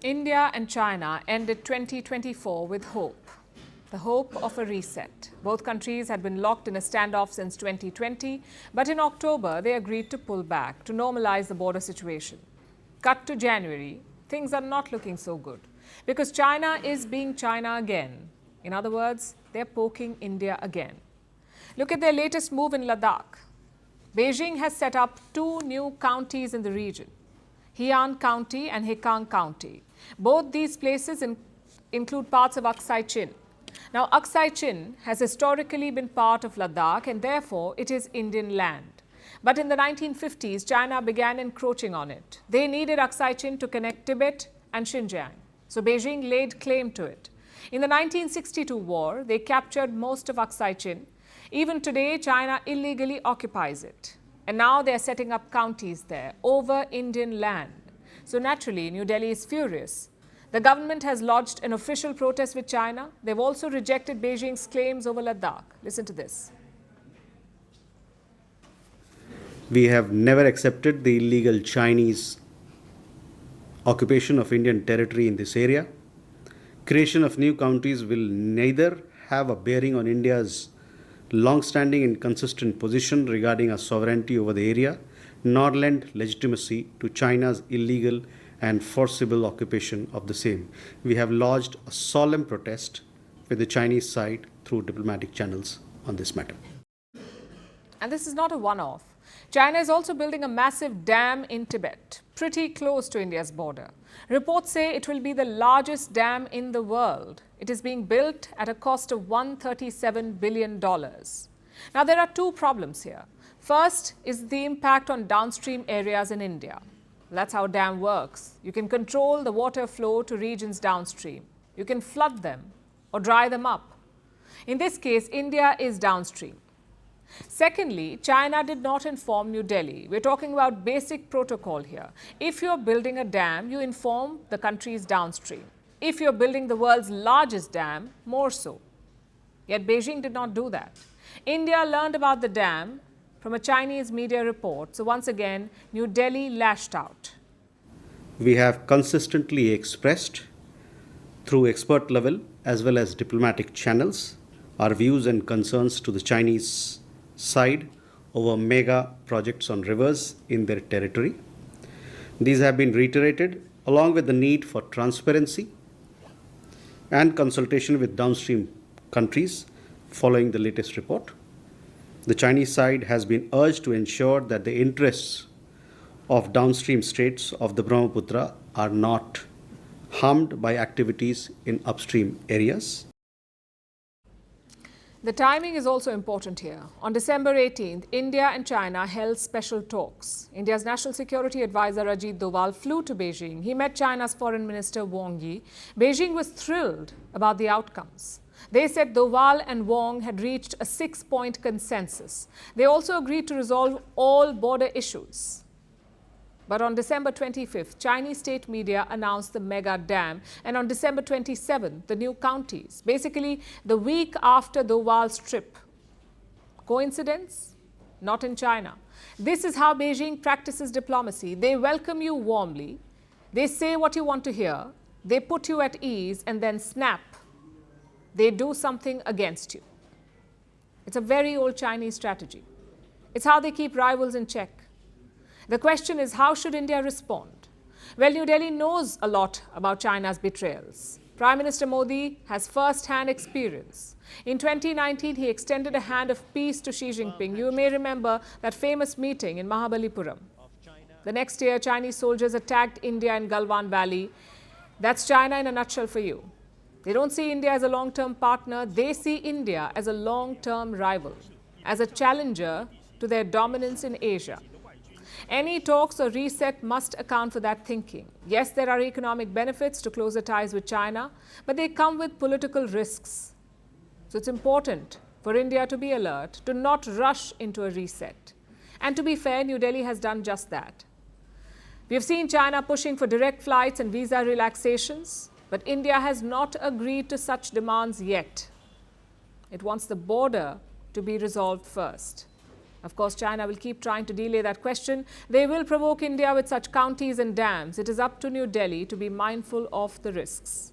India and China ended 2024 with hope. The hope of a reset. Both countries had been locked in a standoff since 2020, but in October they agreed to pull back to normalize the border situation. Cut to January, things are not looking so good because China is being China again. In other words, they're poking India again. Look at their latest move in Ladakh. Beijing has set up two new counties in the region, Heian County and Hekang County. Both these places include parts of Aksai Chin. Now, Aksai Chin has historically been part of Ladakh and therefore it is Indian land. But in the 1950s, China began encroaching on it. They needed Aksai Chin to connect Tibet and Xinjiang. So Beijing laid claim to it. In the 1962 war, they captured most of Aksai Chin. Even today, China illegally occupies it. And now they are setting up counties there over Indian land. So naturally, New Delhi is furious. The government has lodged an official protest with China. They've also rejected Beijing's claims over Ladakh. Listen to this. We have never accepted the illegal Chinese occupation of Indian territory in this area. Creation of new counties will neither have a bearing on India's long-standing and consistent position regarding our sovereignty over the area, nor lend legitimacy to China's illegal and forcible occupation of the same. We have lodged a solemn protest with the Chinese side through diplomatic channels on this matter. And this is not a one-off. China is also building a massive dam in Tibet, pretty close to India's border. Reports say it will be the largest dam in the world. It is being built at a cost of $137 billion. Now, there are two problems here. First is the impact on downstream areas in India. That's how a dam works. You can control the water flow to regions downstream. You can flood them or dry them up. In this case, India is downstream. Secondly, China did not inform New Delhi. We're talking about basic protocol here. If you're building a dam, you inform the countries downstream. If you're building the world's largest dam, more so. Yet Beijing did not do that. India learned about the dam from a Chinese media report. So once again, New Delhi lashed out. We have consistently expressed through expert level as well as diplomatic channels our views and concerns to the Chinese side over mega projects on rivers in their territory. These have been reiterated along with the need for transparency and consultation with downstream countries following the latest report. The Chinese side has been urged to ensure that the interests of downstream states of the Brahmaputra are not harmed by activities in upstream areas. The timing is also important here. On December 18th, India and China held special talks. India's National Security Advisor Ajit Doval flew to Beijing. He met China's Foreign Minister Wang Yi. Beijing was thrilled about the outcomes. They said Doval and Wang had reached a 6-point consensus. They also agreed to resolve all border issues. But on December 25th, Chinese state media announced the mega dam, and on December 27th, the new counties, basically the week after Doval's trip. Coincidence? Not in China. This is how Beijing practices diplomacy. They welcome you warmly, they say what you want to hear, they put you at ease, and then snap, they do something against you. It's a very old Chinese strategy. It's how they keep rivals in check. The question is, how should India respond? Well, New Delhi knows a lot about China's betrayals. Prime Minister Modi has first-hand experience. In 2019, he extended a hand of peace to Xi Jinping. You may remember that famous meeting in Mahabalipuram. The next year, Chinese soldiers attacked India in Galwan Valley. That's China in a nutshell for you. They don't see India as a long-term partner. They see India as a long-term rival, as a challenger to their dominance in Asia. Any talks or reset must account for that thinking. Yes, there are economic benefits to closer ties with China, but they come with political risks. So it's important for India to be alert, to not rush into a reset. And to be fair, New Delhi has done just that. We have seen China pushing for direct flights and visa relaxations, but India has not agreed to such demands yet. It wants the border to be resolved first. Of course, China will keep trying to delay that question. They will provoke India with such counties and dams. It is up to New Delhi to be mindful of the risks.